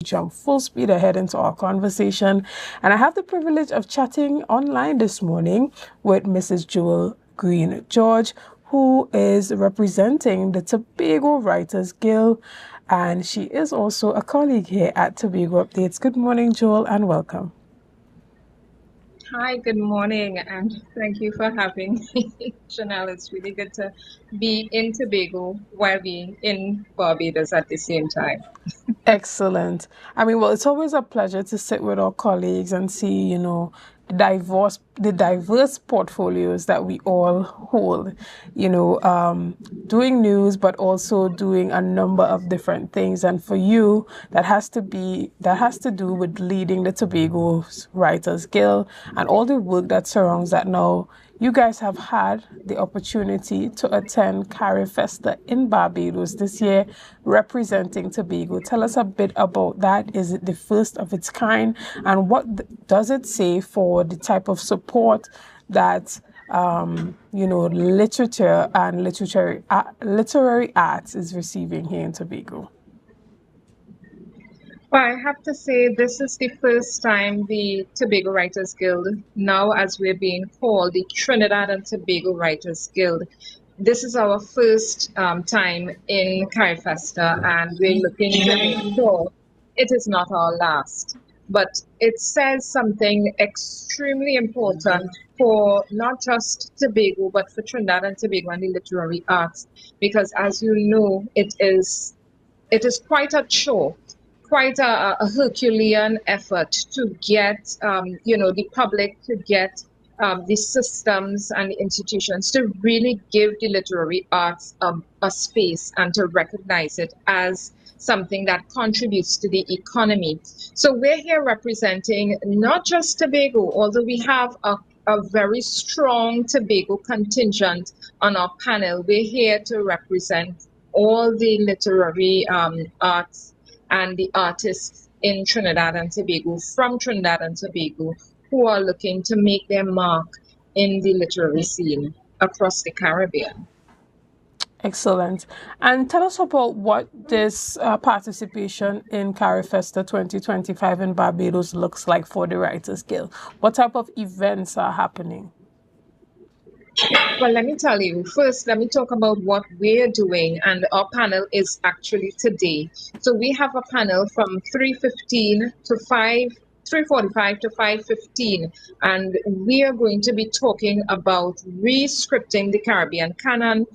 jump full speed ahead into our conversation. And I have the privilege of chatting online this morning with Mrs. Jewel Greene-George, who is representing the Tobago Writers Guild, and she is also a colleague here at Tobago Updates. Good morning, Joel, and welcome. Hi, good morning, and thank you for having me, Chanel. It's really good to be in Tobago while being in Barbados at the same time. Excellent. I mean, well, it's always a pleasure to sit with our colleagues and see, the diverse portfolios that we all hold, doing news, but also doing a number of different things. And for you, that has to do with leading the Tobago Writers Guild and all the work that surrounds that. Now, you guys have had the opportunity to attend CARIFESTA in Barbados this year, representing Tobago. Tell us a bit about that. Is it the first of its kind? And what does it say for the type of support that, literature and literary arts is receiving here in Tobago? Well, I have to say, this is the first time the Tobago Writers Guild, now as we're being called the Trinidad and Tobago Writers Guild, this is our first time in CARIFESTA, and we're looking to make sure it is not our last. But it says something extremely important for not just Tobago, but for Trinidad and Tobago and the literary arts, because as you know, it is quite a chore, quite a Herculean effort to get, the public to get the systems and the institutions to really give the literary arts a space and to recognize it as something that contributes to the economy. So we're here representing not just Tobago, although we have a very strong Tobago contingent on our panel. We're here to represent all the literary arts and the artists in Trinidad and Tobago, from Trinidad and Tobago, who are looking to make their mark in the literary scene across the Caribbean. Excellent. And tell us about what this participation in CARIFESTA 2025 in Barbados looks like for the Writers Guild. What type of events are happening? Well, let me tell you, first, let me talk about what we're doing. And our panel is actually today. So we have a panel from 3:15 to 3:45 to 5:15, and we are going to be talking about re-scripting the Caribbean canon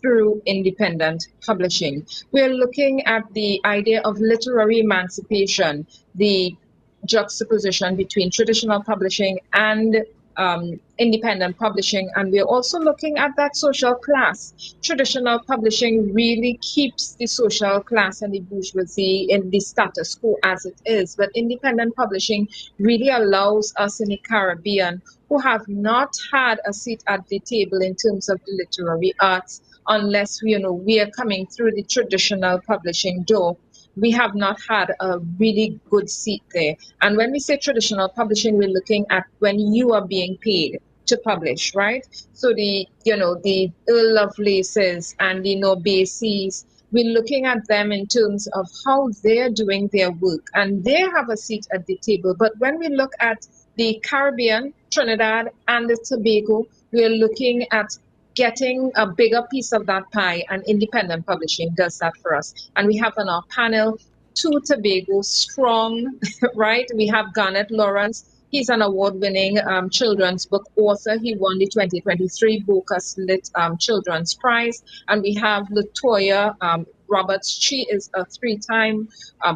through independent publishing. We're looking at the idea of literary emancipation, the juxtaposition between traditional publishing and independent publishing, and we're also looking at that social class. Traditional publishing really keeps the social class and the bourgeoisie in the status quo as it is, but independent publishing really allows us in the Caribbean who have not had a seat at the table in terms of the literary arts, unless we are coming through the traditional publishing door. We have not had a really good seat there. And when we say traditional publishing, we're looking at when you are being paid to publish, right? So the Earl Lovelaces and the Norbacies, we're looking at them in terms of how they're doing their work, and they have a seat at the table. But when we look at the Caribbean, Trinidad, and the Tobago, we're looking at getting a bigger piece of that pie, and independent publishing does that for us. And we have on our panel two Tobago strong, right? We have Garnet Lawrence. He's an award-winning children's book author. He won the 2023 Bocas Lit Children's Prize. And we have Latoya Roberts. She is a three-time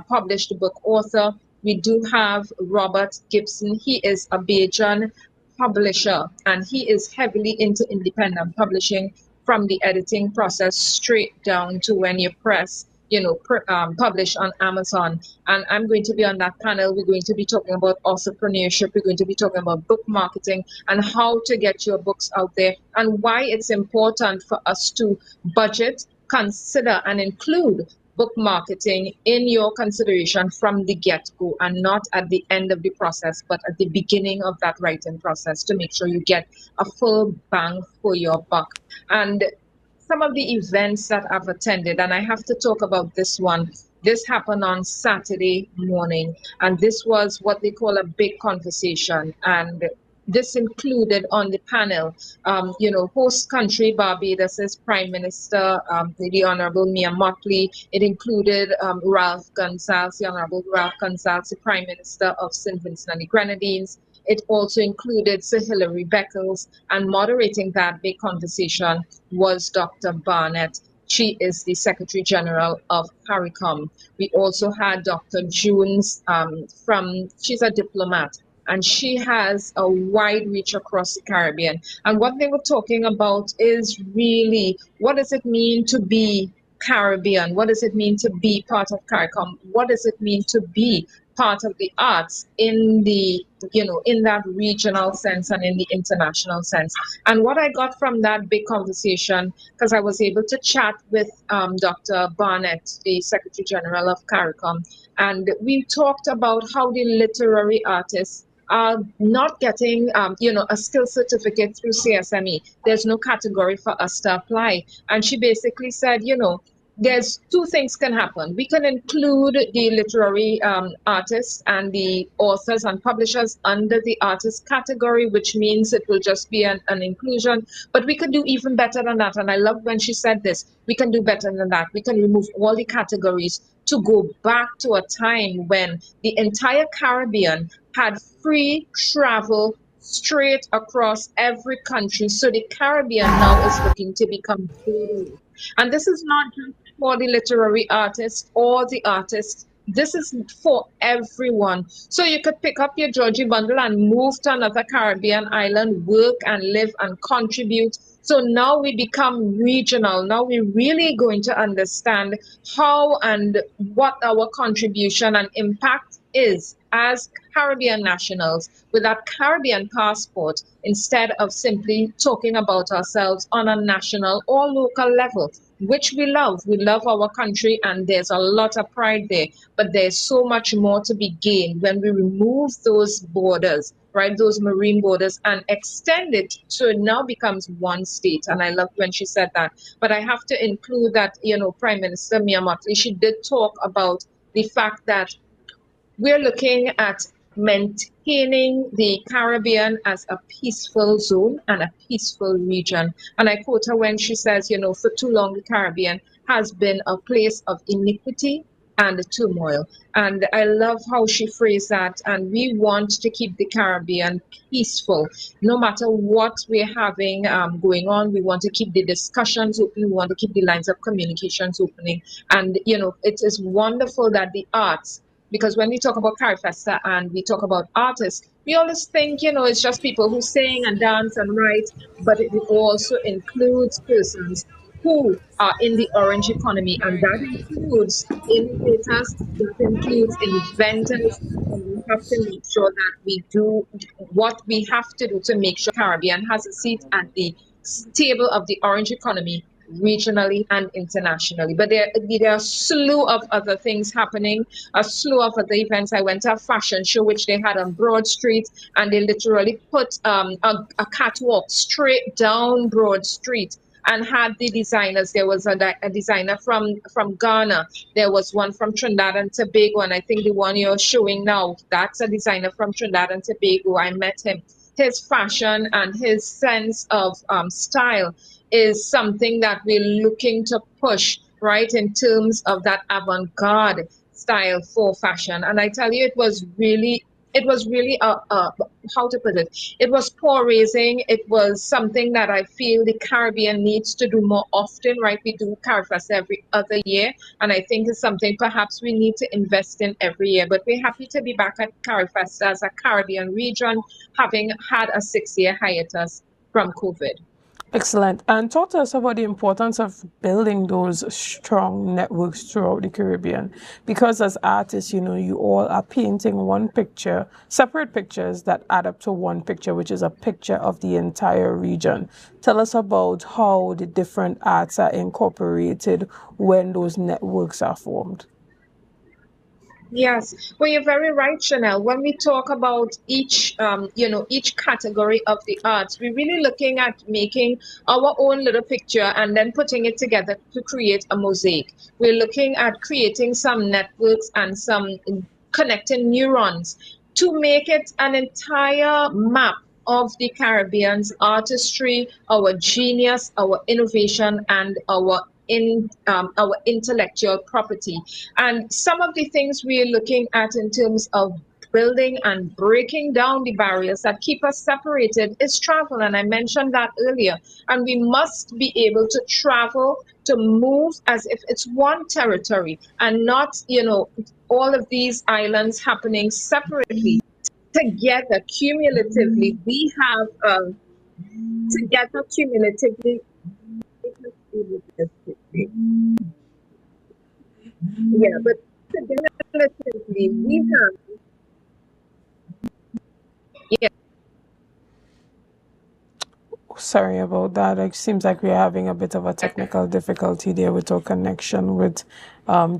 published book author. We do have Robert Gibson. He is a Bajan publisher, and he is heavily into independent publishing, from the editing process straight down to when you press, publish on Amazon. And I'm going to be on that panel. We're going to be talking about entrepreneurship. We're going to be talking about book marketing and how to get your books out there, and why it's important for us to budget, consider, and include book marketing in your consideration from the get-go, and not at the end of the process, but at the beginning of that writing process, to make sure you get a full bang for your buck. And some of the events that I've attended, and I have to talk about this one, This happened on Saturday morning, and this was what they call a big conversation. And this included on the panel, host country Barbados's Prime Minister, the Honorable Mia Mottley. It included Ralph Gonsalves, the Honorable Ralph Gonsalves, the Prime Minister of St. Vincent and the Grenadines. It also included Sir Hilary Beckles, and moderating that big conversation was Dr. Barnett. She is the Secretary General of CARICOM. We also had Dr. Jones she's a diplomat, and she has a wide reach across the Caribbean. And what they were talking about is really, what does it mean to be Caribbean? What does it mean to be part of CARICOM? What does it mean to be part of the arts in in that regional sense and in the international sense? And what I got from that big conversation, because I was able to chat with Dr. Barnett, the Secretary General of CARICOM, and we talked about how the literary artists are not getting, a skill certificate through CSME. There's no category for us to apply. And she basically said, there's two things can happen. We can include the literary artists and the authors and publishers under the artist category, which means it will just be an inclusion. But we could do even better than that. And I love when she said this. We can do better than that. We can remove all the categories to go back to a time when the entire Caribbean had free travel straight across every country. So the Caribbean now is looking to become borderless. And this is not just for the literary artists or the artists. This is for everyone. So you could pick up your Georgie bundle and move to another Caribbean island, work and live and contribute. So now we become regional. Now we're really going to understand how and what our contribution and impact is as Caribbean nationals with that Caribbean passport, instead of simply talking about ourselves on a national or local level, which we love. We love our country, and there's a lot of pride there. But there's so much more to be gained when we remove those borders, right? Those marine borders, and extend it so it now becomes one state. And I love when she said that. But I have to include that, Prime Minister Mia Mottley, she did talk about the fact that we're looking at maintaining the Caribbean as a peaceful zone and a peaceful region. And I quote her when she says, for too long, the Caribbean has been a place of iniquity and turmoil. And I love how she phrased that. And we want to keep the Caribbean peaceful. No matter what we're having going on, we want to keep the discussions open. We want to keep the lines of communications opening. And, it is wonderful that the arts, because when we talk about CARIFESTA and we talk about artists, we always think, it's just people who sing and dance and write, but it also includes persons who are in the orange economy, and that includes innovators, that includes inventors, and we have to make sure that we do what we have to do to make sure Caribbean has a seat at the table of the orange economy regionally and internationally. But there are a slew of other things happening, a slew of other events. I went to a fashion show which they had on Broad Street, and they literally put a catwalk straight down Broad Street and had the designers. There was a designer from Ghana. There was one from Trinidad and Tobago, and I think the one you're showing now, that's a designer from Trinidad and Tobago. I met him. His fashion and his sense of style is something that we're looking to push, right, in terms of that avant-garde style for fashion. And I tell you, it was really how to put it, it was poor raising. It was something that I feel the Caribbean needs to do more often, right? We do CARIFESTA every other year, and I think it's something perhaps we need to invest in every year. But we're happy to be back at CARIFESTA as a Caribbean region, having had a 6-year hiatus from COVID. Excellent. And talk to us about the importance of building those strong networks throughout the Caribbean. Because as artists, you all are painting one picture, separate pictures that add up to one picture, which is a picture of the entire region. Tell us about how the different arts are incorporated when those networks are formed. Yes, well, you're very right, Chanel. When we talk about each category of the arts, we're really looking at making our own little picture and then putting it together to create a mosaic. We're looking at creating some networks and some connecting neurons to make it an entire map of the Caribbean's artistry, our genius, our innovation, and our intellectual property. And some of the things we are looking at in terms of building and breaking down the barriers that keep us separated is travel. And I mentioned that earlier. And we must be able to travel, to move as if it's one territory and not, all of these islands happening separately. Together, cumulatively, we have, together, cumulatively, yeah, but cumulatively, we have, yeah. Sorry about that. It seems like we're having a bit of a technical difficulty there with our connection with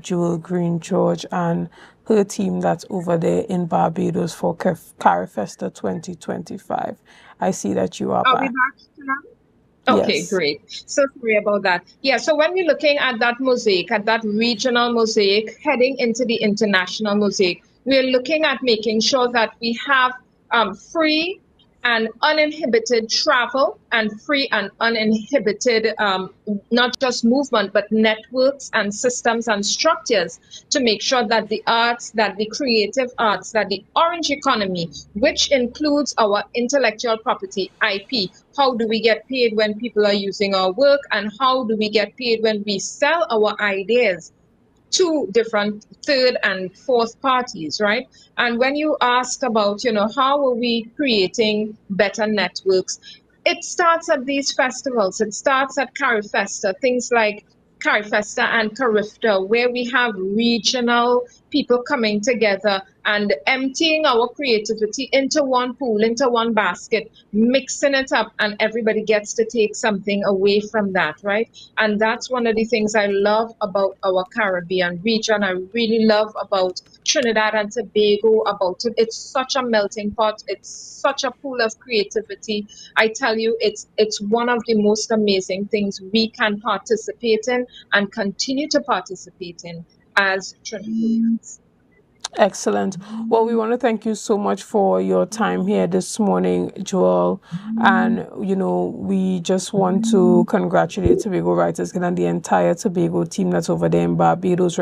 Jewel Greene-George and her team that's over there in Barbados for CARIFESTA 2025. I see that you are Are we back. back now? Okay, Yes. great. So sorry about that. Yeah, so when we're looking at that mosaic, at that regional mosaic, heading into the international mosaic, we're looking at making sure that we have free and uninhibited travel and free and uninhibited, not just movement, but networks and systems and structures to make sure that the arts, that the creative arts, that the orange economy, which includes our intellectual property, IP, how do we get paid when people are using our work, and how do we get paid when we sell our ideas to different third and fourth parties, right? And when you asked about, how are we creating better networks, it starts at these festivals. It starts at CARIFESTA, things like CARIFESTA and CARIFTA, where we have regional people coming together and emptying our creativity into one pool, into one basket, mixing it up, and everybody gets to take something away from that, right? And that's one of the things I love about our Caribbean region. I really love about Trinidad and Tobago, about it. It's such a melting pot. It's such a pool of creativity. I tell you, it's one of the most amazing things we can participate in and continue to participate in as Trinidadians. Excellent. Well, we want to thank you so much for your time here this morning, Joel. And, we just want to congratulate Tobago Writers Guild and the entire Tobago team that's over there in Barbados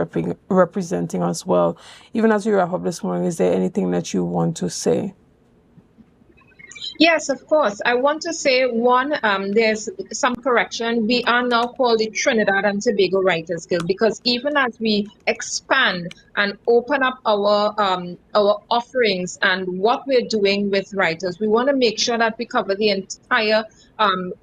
representing us well. Even as we wrap up this morning, is there anything that you want to say? Yes, of course. I want to say one, there's some correction. We are now called the Trinidad and Tobago Writers Guild because even as we expand and open up our offerings and what we're doing with writers, we want to make sure that we cover the entire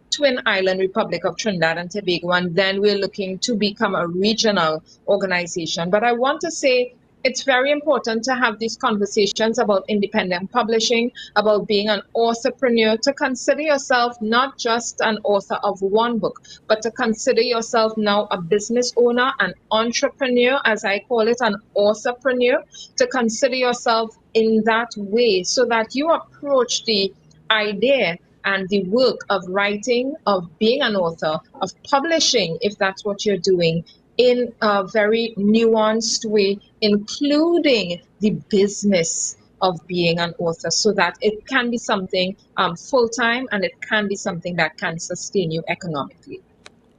Twin Island Republic of Trinidad and Tobago, and then we're looking to become a regional organization. But I want to say it's very important to have these conversations about independent publishing, about being an authorpreneur, to consider yourself not just an author of one book, but to consider yourself now a business owner, an entrepreneur, as I call it, an authorpreneur, to consider yourself in that way so that you approach the idea and the work of writing, of being an author, of publishing, if that's what you're doing, in a very nuanced way, including the business of being an author, so that it can be something full time and it can be something that can sustain you economically.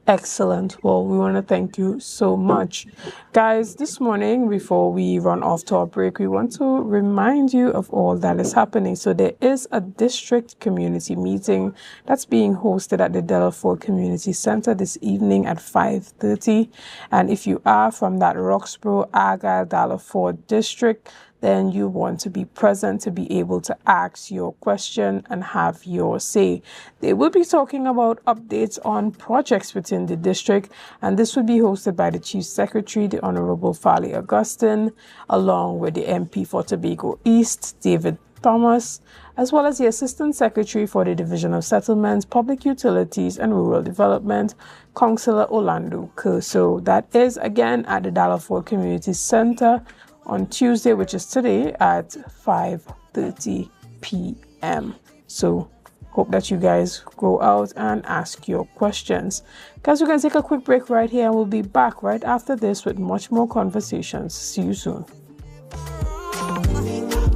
Excellent. Well, we want to thank you so much. Guys, this morning, before we run off to our break, we want to remind you of all that is happening. So there is a district community meeting that's being hosted at the Delaford Community Center this evening at 5:30. And if you are from that Roxborough, Argyle, Delaford district, then you want to be present to be able to ask your question and have your say. They will be talking about updates on projects within the district, and this will be hosted by the Chief Secretary, the Honorable Farley Augustine, along with the MP for Tobago East, David Thomas, as well as the Assistant Secretary for the Division of Settlements, Public Utilities and Rural Development, Councillor Orlando Kerr. So that is again at the Delaford Community Center on Tuesday, which is today, at 5:30 p.m. So hope that you guys go out and ask your questions. Guys, we're going to take a quick break right here, and we'll be back right after this with much more conversations. See you soon.